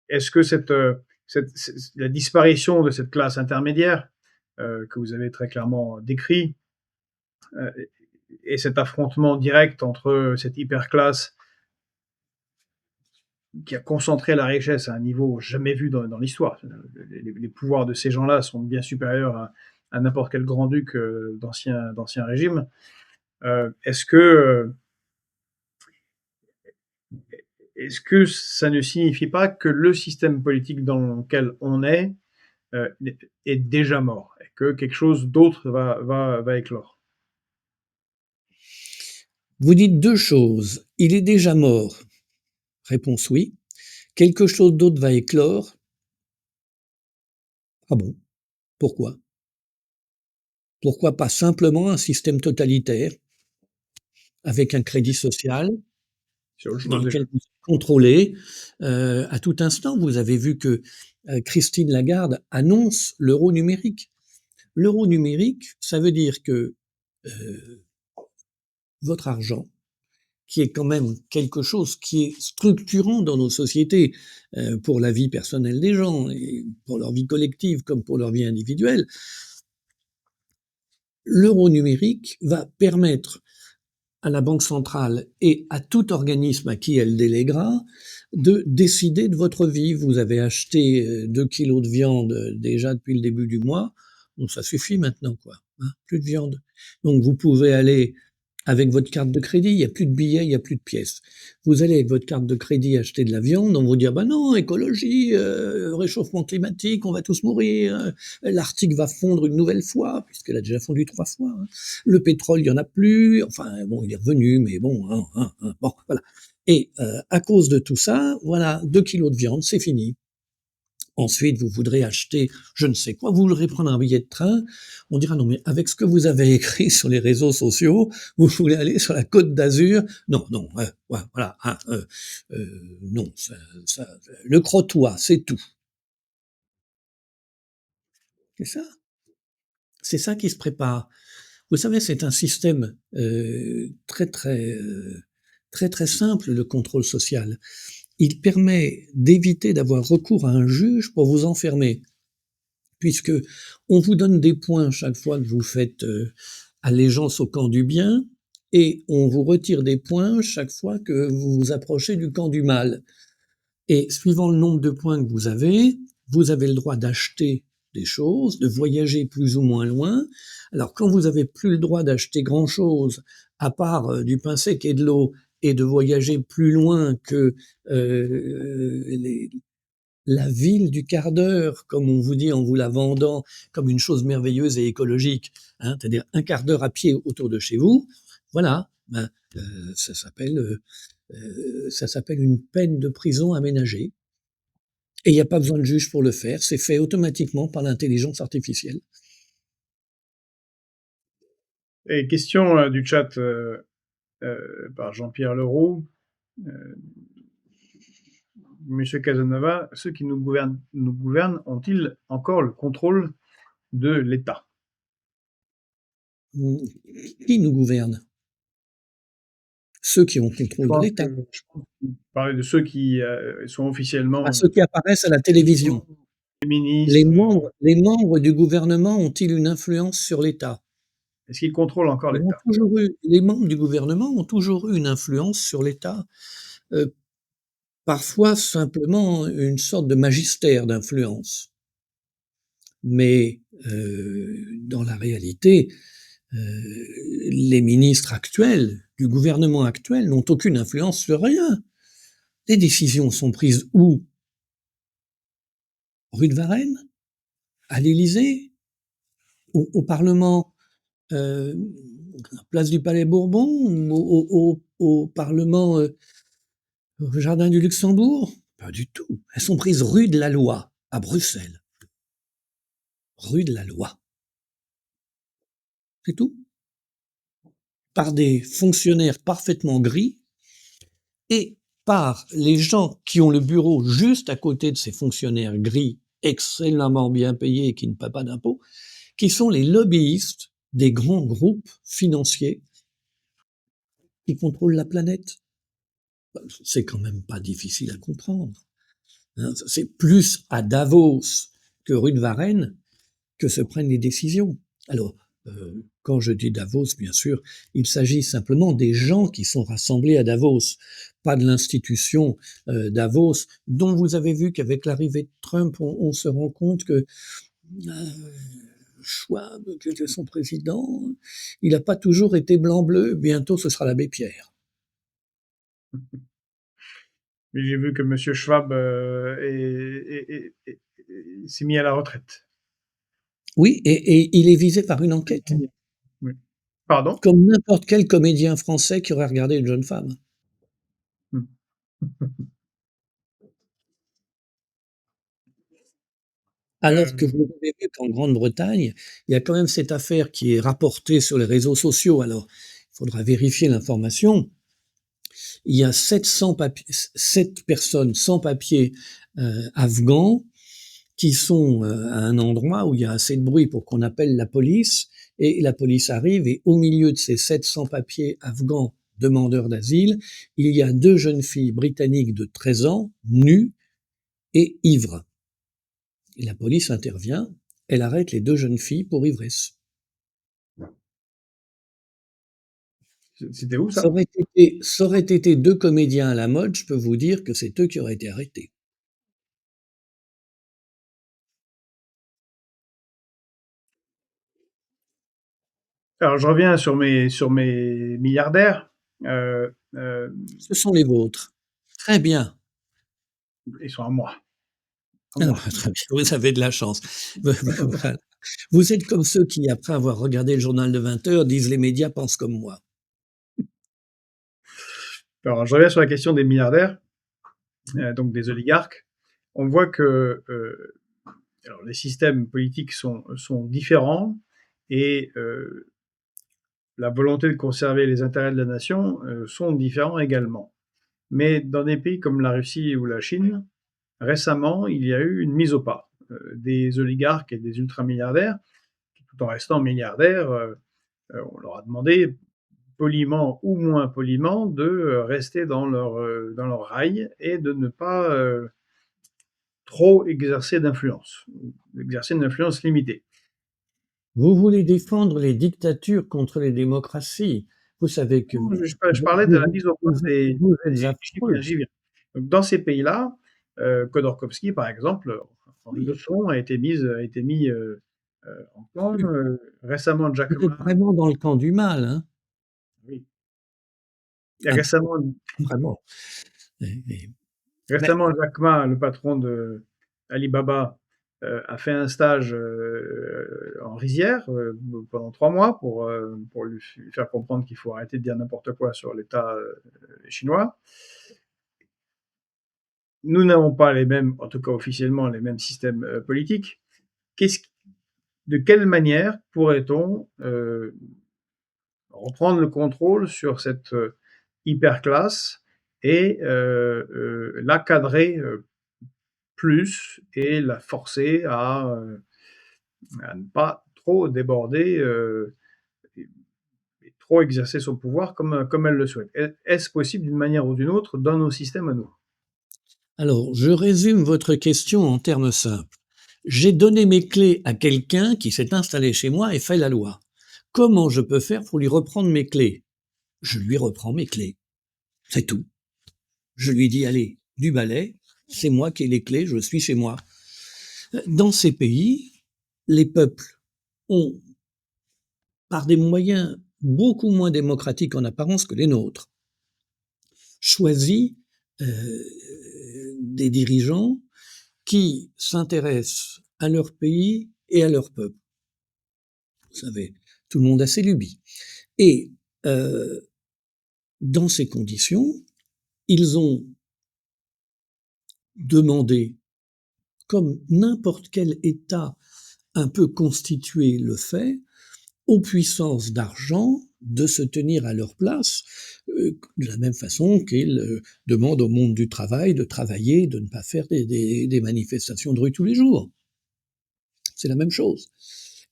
Speaker 1: Est-ce que la disparition de cette classe intermédiaire, que vous avez très clairement décrit, euh, et cet affrontement direct entre cette hyperclasse qui a concentré la richesse à un niveau jamais vu dans l'histoire. Les pouvoirs de ces gens-là sont bien supérieurs à n'importe quel grand-duc d'ancien régime. Est-ce que ça ne signifie pas que le système politique dans lequel on est déjà mort et que quelque chose d'autre va éclore?
Speaker 2: Vous dites deux choses. Il est déjà mort. Réponse oui. Quelque chose d'autre va éclore. Ah bon? Pourquoi? Pourquoi pas simplement un système totalitaire avec un crédit social
Speaker 1: C'est autre
Speaker 2: dans
Speaker 1: chose déjà.
Speaker 2: lequel vous êtes contrôlé à tout instant? Vous avez vu que Christine Lagarde annonce l'euro numérique. L'euro numérique, ça veut dire que votre argent, qui est quand même quelque chose qui est structurant dans nos sociétés pour la vie personnelle des gens, et pour leur vie collective comme pour leur vie individuelle, l'euro numérique va permettre à la Banque centrale et à tout organisme à qui elle déléguera de décider de votre vie. Vous avez acheté 2 kilos de viande déjà depuis le début du mois, donc ça suffit maintenant, quoi. Hein, plus de viande. Donc vous pouvez aller avec votre carte de crédit, il n'y a plus de billets, il n'y a plus de pièces. Vous allez avec votre carte de crédit acheter de la viande, on vous dit bah non, écologie, réchauffement climatique, on va tous mourir, l'Arctique va fondre une nouvelle fois, puisqu'elle a déjà fondu 3 fois. Hein. Le pétrole, il n'y en a plus, enfin bon, il est revenu, mais bon, bon, voilà. Et à cause de tout ça, voilà, 2 kilos de viande, c'est fini. Ensuite, vous voudrez acheter je ne sais quoi, vous voudrez prendre un billet de train, on dira non mais avec ce que vous avez écrit sur les réseaux sociaux, vous voulez aller sur la Côte d'Azur, non, non, voilà, hein, non, le crottois, c'est tout. C'est ça, c'est ça qui se prépare. Vous savez, c'est un système très très simple, le contrôle social. Il permet d'éviter d'avoir recours à un juge pour vous enfermer. Puisque on vous donne des points chaque fois que vous faites allégeance au camp du bien, et on vous retire des points chaque fois que vous vous approchez du camp du mal. Et suivant le nombre de points que vous avez le droit d'acheter des choses, de voyager plus ou moins loin. Alors quand vous avez plus le droit d'acheter grand-chose, à part du pain sec et de l'eau, et de voyager plus loin que la ville du quart d'heure, comme on vous dit en vous la vendant comme une chose merveilleuse et écologique, hein, c'est-à-dire un quart d'heure à pied autour de chez vous, voilà, ben, ça s'appelle une peine de prison aménagée. Et il n'y a pas besoin de juge pour le faire, c'est fait automatiquement par l'intelligence artificielle.
Speaker 1: Et question du chat par Jean-Pierre Leroux. Monsieur Casanova, ceux qui nous gouvernent ont-ils encore le contrôle de l'État?
Speaker 2: Qui nous gouverne? ceux qui ont le
Speaker 1: Je
Speaker 2: contrôle de
Speaker 1: pense que
Speaker 2: l'État,
Speaker 1: je pense qu'il parlait de ceux qui, sont
Speaker 2: pas
Speaker 1: officiellement
Speaker 2: ceux qui apparaissent à la
Speaker 1: présidents,
Speaker 2: télévision.
Speaker 1: les ministres,
Speaker 2: Les membres du gouvernement ont-ils une influence sur l'État?
Speaker 1: est-ce qu'ils contrôlent encore l'État?
Speaker 2: Les membres du gouvernement ont toujours eu une influence sur l'État, heu, parfois simplement une sorte de magistère d'influence. Mais, dans la réalité, les ministres actuels, du gouvernement actuel n'ont aucune influence sur rien. Les décisions sont prises où? Rue de Varenne? À l'Élysée? Au parlement? Heu, place du Palais Bourbon? Ou au parlement, au jardin du Luxembourg? Pas du tout. Elles sont prises rue de la Loi, à Bruxelles. Rue de la Loi. C'est tout. Par des fonctionnaires parfaitement gris et par les gens qui ont le bureau juste à côté de ces fonctionnaires gris, excellemment bien payés et qui ne paient pas d'impôts, qui sont les lobbyistes des grands groupes financiers qui contrôlent la planète. C'est quand même pas difficile à comprendre, hein. C'est plus à Davos que rue de Varenne que se prennent les décisions. Alors, quand je dis Davos, bien sûr, il s'agit simplement des gens qui sont rassemblés à Davos, pas de l'institution Davos, dont vous avez vu qu'avec l'arrivée de Trump, on se rend compte que Schwab, qui était son président, il n'a pas toujours été blanc-bleu, bientôt ce sera l'abbé Pierre.
Speaker 1: Mais j'ai vu que monsieur Schwab, s'est mis à la retraite.
Speaker 2: Oui, et il est visé par une enquête,
Speaker 1: Oui. Pardon?
Speaker 2: comme n'importe quel comédien français qui aurait regardé une jeune femme.
Speaker 1: Mmh.
Speaker 2: Alors que vous
Speaker 1: Hem,
Speaker 2: avez vu qu'en Grande-Bretagne, il y a quand même cette affaire qui est rapportée sur les réseaux sociaux, alors il faudra vérifier l'information. Il y a 7 personnes sans papiers, afghans qui sont, à un endroit où il y a assez de bruit pour qu'on appelle la police et la police arrive et au milieu de ces 7 sans-papiers afghans demandeurs d'asile, il y a 2 jeunes filles britanniques de 13 ans, nues et ivres. Et la police intervient, elle arrête les 2 jeunes filles pour ivresse.
Speaker 1: c'était où ça?
Speaker 2: Ça aurait été 2 comédiens à la mode, je peux vous dire que c'est eux qui auraient été arrêtés.
Speaker 1: Alors je reviens sur mes milliardaires,
Speaker 2: Ce sont les vôtres. Très bien.
Speaker 1: ils sont à moi, à
Speaker 2: Ah
Speaker 1: moi.
Speaker 2: bah, très bien, vous avez de la chance. Voilà. Vous êtes comme ceux qui, après avoir regardé le journal de 20 heures, disent: «Les médias pensent comme moi».
Speaker 1: Alors je reviens sur la question des milliardaires, donc des oligarques. On voit que, alors les systèmes politiques sont différents et la volonté de conserver les intérêts de la nation, sont différents également. Mais dans des pays comme la Russie ou la Chine, récemment, il y a eu une mise au pas, des oligarques et des ultramilliardaires qui, tout en restant milliardaires, on leur a demandé, poliment ou moins poliment, de, rester dans leur rail et de ne pas, trop exercer d'influence, exercer une influence limitée.
Speaker 2: Vous voulez défendre les dictatures contre les démocraties. Vous savez que
Speaker 1: Non, je parlais de la mise au point
Speaker 2: vous êtes
Speaker 1: j'y viens,
Speaker 2: affreux.
Speaker 1: j'y viens. Donc dans ces pays-là, Khodorkovsky, par exemple, Henri
Speaker 2: Oui,
Speaker 1: Besson a été mis, en camp,
Speaker 2: oui.
Speaker 1: récemment Jack
Speaker 2: Vous êtes
Speaker 1: Ma
Speaker 2: vraiment dans le camp du mal, hein.
Speaker 1: oui, et
Speaker 2: Un peu, vraiment. Et mais
Speaker 1: récemment Jack Ma, le patron de Alibaba, a fait un stage, en rizière, pendant 3 mois pour lui faire comprendre qu'il faut arrêter de dire n'importe quoi sur l'État, chinois. Nous n'avons pas les mêmes, en tout cas officiellement, les mêmes systèmes politiques. Qu'est-ce, de quelle manière pourrait-on reprendre le contrôle sur cette hyper classe et la cadrer plus et la forcer à ne pas trop déborder et trop exercer son pouvoir comme elle le souhaite. Est-ce possible d'une manière ou d'une autre dans nos systèmes à nous?
Speaker 2: Alors, je résume votre question en termes simples. J'ai donné mes clés à quelqu'un qui s'est installé chez moi et fait la loi. Comment je peux faire pour lui reprendre mes clés? Je lui reprends mes clés. C'est tout. Je lui dis, allez, du balai, c'est moi qui ai les clés, je suis chez moi. Dans ces pays, les peuples ont, par des moyens beaucoup moins démocratiques en apparence que les nôtres, choisi des dirigeants qui s'intéressent à leur pays et à leur peuple. Vous savez, tout le monde a ses lubies. Et dans ces conditions, ils ont demandé, comme n'importe quel État un peu constitué le fait, aux puissances d'argent de se tenir à leur place, de la même façon qu'ils demandent au monde du travail de travailler, de ne pas faire des manifestations de rue tous les jours. C'est la même chose.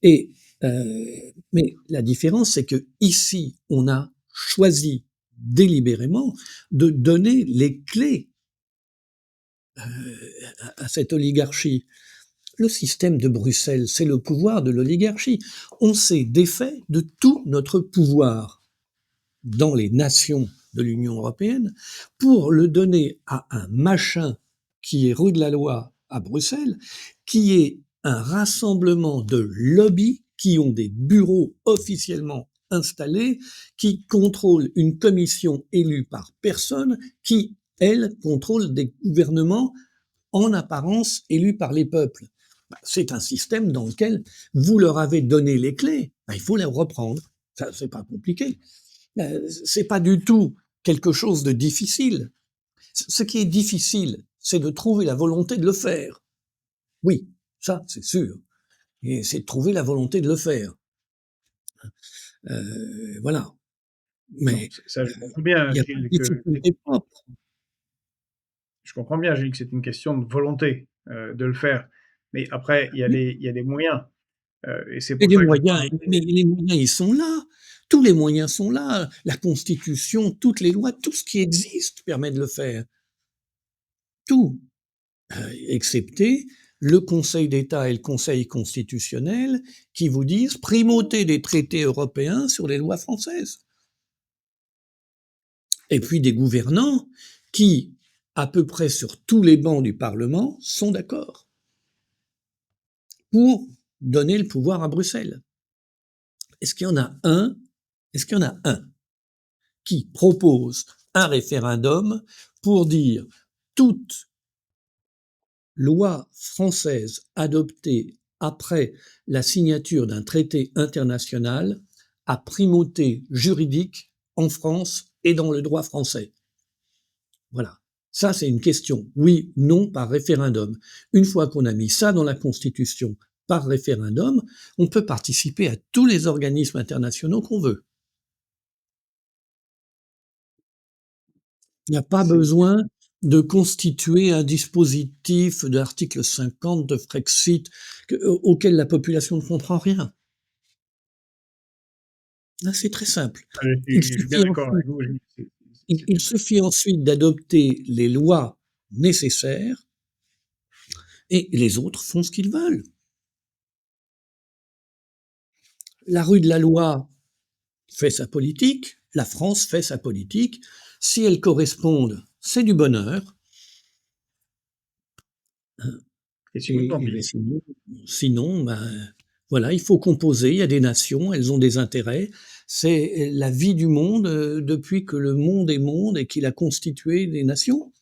Speaker 2: Et mais la différence, c'est que ici, on a choisi délibérément de donner les clés à cette oligarchie. Le système de Bruxelles, c'est le pouvoir de l'oligarchie. On s'est défait de tout notre pouvoir dans les nations de l'Union européenne pour le donner à un machin qui est rue de la Loi à Bruxelles, qui est un rassemblement de lobbies qui ont des bureaux officiellement installés, qui contrôlent une commission élue par personne, qui, elle, contrôle des gouvernements en apparence élus par les peuples. C'est un système dans lequel vous leur avez donné les clés, il faut les reprendre. Ça, c'est pas compliqué. C'est pas du tout quelque chose de difficile. Ce qui est difficile, c'est de trouver la volonté de le faire. Oui, ça, c'est sûr. Et c'est de trouver la volonté de le faire. Voilà.
Speaker 1: Non,
Speaker 2: Mais
Speaker 1: ça je comprends bien,
Speaker 2: il n'y a pas de
Speaker 1: Gilles, que
Speaker 2: difficulté propre.
Speaker 1: je comprends bien, Gilles, que c'est une question de volonté, de le faire. Mais après,
Speaker 2: Oui,
Speaker 1: il y a des moyens, et c'est
Speaker 2: et
Speaker 1: pour
Speaker 2: les
Speaker 1: ça que je
Speaker 2: moyens,
Speaker 1: parlais.
Speaker 2: mais les moyens, ils sont là. Tous les moyens sont là. La Constitution, toutes les lois, tout ce qui existe permet de le faire. Tout. Excepté le Conseil d'État et le Conseil constitutionnel qui vous disent primauté des traités européens sur les lois françaises. Et puis des gouvernants qui, à peu près sur tous les bancs du Parlement, sont d'accord pour donner le pouvoir à Bruxelles. Est-ce qu'il y en a un Est-ce qu'il y en a un qui propose un référendum pour dire toute loi française adoptée après la signature d'un traité international a primauté juridique en France et dans le droit français? Voilà. Ça, c'est une question. Oui, non, par référendum. Une fois qu'on a mis ça dans la Constitution par référendum, on peut participer à tous les organismes internationaux qu'on veut. Il n'y a pas
Speaker 1: C'est
Speaker 2: besoin de constituer un dispositif de l'article 50 de Frexit auquel la population ne comprend rien. Là, c'est très simple. Il
Speaker 1: je suis bien
Speaker 2: suffit
Speaker 1: d'accord
Speaker 2: ensuite,
Speaker 1: avec vous, Gilles, c'est
Speaker 2: il suffit ensuite d'adopter les lois nécessaires et les autres font ce qu'ils veulent. La rue de la Loi fait sa politique, la France fait sa politique. Si elles correspondent, c'est du bonheur.
Speaker 1: et sinon tant
Speaker 2: Et ben
Speaker 1: pis.
Speaker 2: sinon, ben, voilà, il faut composer. Il y a des nations, elles ont des intérêts. C'est la vie du monde depuis que le monde est monde et qu'il a constitué des nations.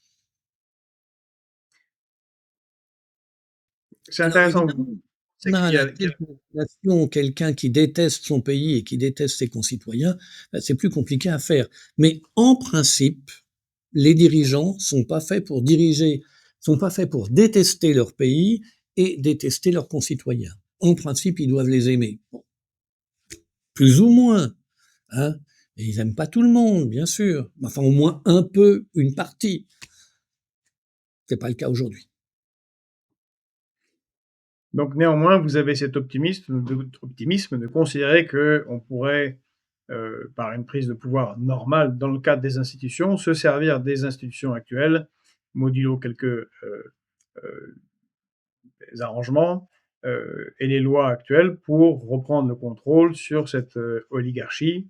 Speaker 1: C'est
Speaker 2: Alors
Speaker 1: intéressant,
Speaker 2: évidemment,
Speaker 1: vous
Speaker 2: on
Speaker 1: pensez
Speaker 2: a à la
Speaker 1: qu'il y
Speaker 2: tête
Speaker 1: a
Speaker 2: de la nation quelqu'un qui déteste son pays et qui déteste ses concitoyens, ben, c'est plus compliqué à faire. Mais en principe, les dirigeants sont pas faits pour diriger, sont pas faits pour détester leur pays et détester leurs concitoyens. En principe, ils doivent les aimer. Bon, plus ou moins, hein. Et ils aiment pas tout le monde, bien sûr. Enfin, au moins un peu, une partie. C'est pas le cas aujourd'hui.
Speaker 1: donc néanmoins, vous avez cet optimisme de considérer qu'on pourrait par une prise de pouvoir normale dans le cadre des institutions, se servir des institutions actuelles, modulo quelques arrangements et les lois actuelles pour reprendre le contrôle sur cette oligarchie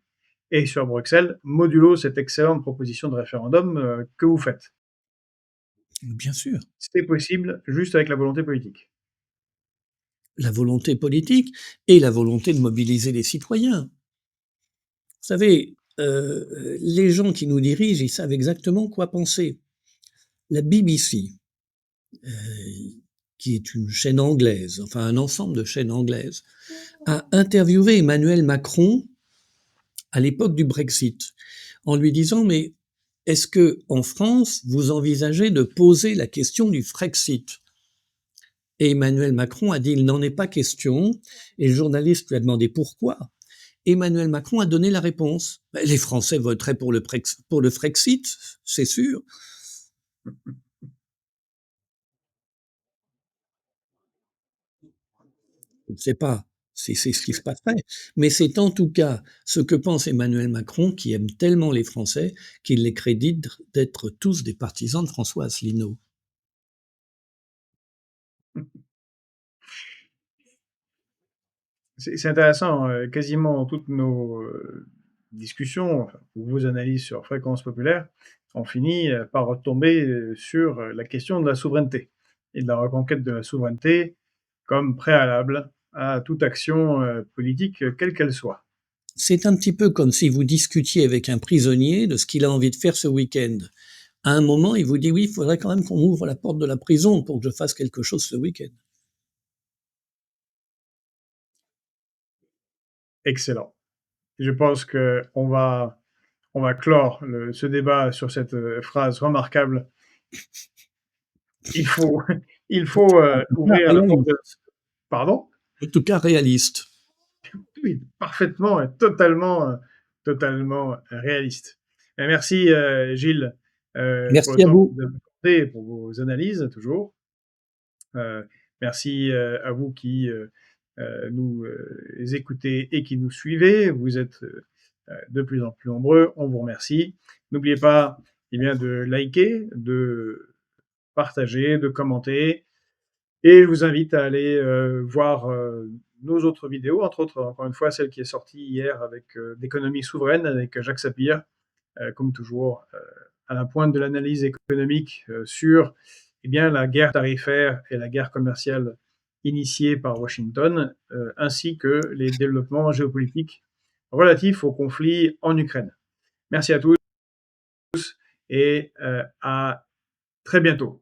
Speaker 1: et sur Bruxelles, modulo cette excellente proposition de référendum que vous faites.
Speaker 2: Bien sûr.
Speaker 1: C'est possible juste avec la volonté politique.
Speaker 2: La volonté politique et la volonté de mobiliser les citoyens. Vous savez, les gens qui nous dirigent, ils savent exactement quoi penser. La BBC, euh, qui est une chaîne anglaise, enfin un ensemble de chaînes anglaises, a interviewé Emmanuel Macron à l'époque du Brexit, en lui disant: mais est-ce que en France, vous envisagez de poser la question du Frexit? Et Emmanuel Macron a dit: il n'en est pas question. Et le journaliste lui a demandé pourquoi. Emmanuel Macron a donné la réponse. Les Français voteraient pour le Frexit, c'est sûr. Je ne sais pas si c'est ce qui se passerait, mais c'est en tout cas ce que pense Emmanuel Macron, qui aime tellement les Français qu'il les crédite d'être tous des partisans de François Asselineau.
Speaker 1: C'est intéressant, quasiment toutes nos discussions, enfin, vos analyses sur Fréquence Populaire, on finit par retomber sur la question de la souveraineté et de la reconquête de la souveraineté comme préalable à toute action politique, quelle qu'elle soit.
Speaker 2: C'est un petit peu comme si vous discutiez avec un prisonnier de ce qu'il a envie de faire ce week-end. À un moment, il vous dit: oui, il faudrait quand même qu'on ouvre la porte de la prison pour que je fasse quelque chose ce week-end.
Speaker 1: Excellent. Je pense qu'on va, on va clore ce débat sur cette phrase remarquable. Il faut, il faut ouvrir la porte de... Pardon?
Speaker 2: En tout cas, réaliste.
Speaker 1: Oui, parfaitement et totalement réaliste. Et merci Gilles pour le
Speaker 2: Merci à
Speaker 1: temps que
Speaker 2: vous.
Speaker 1: vous avez accordé et pour vos analyses toujours. Merci à vous qui nous écoutez et qui nous suivez. Vous êtes de plus en plus nombreux. On vous remercie. N'oubliez pas bien, de liker, de partager, de commenter. Et je vous invite à aller voir nos autres vidéos, entre autres, encore une fois, celle qui est sortie hier avec d'économie souveraine avec Jacques Sapir, comme toujours, à la pointe de l'analyse économique sur eh bien, la guerre tarifaire et la guerre commerciale initiée par Washington, ainsi que les développements géopolitiques relatifs au conflit en Ukraine. Merci à tous et à très bientôt.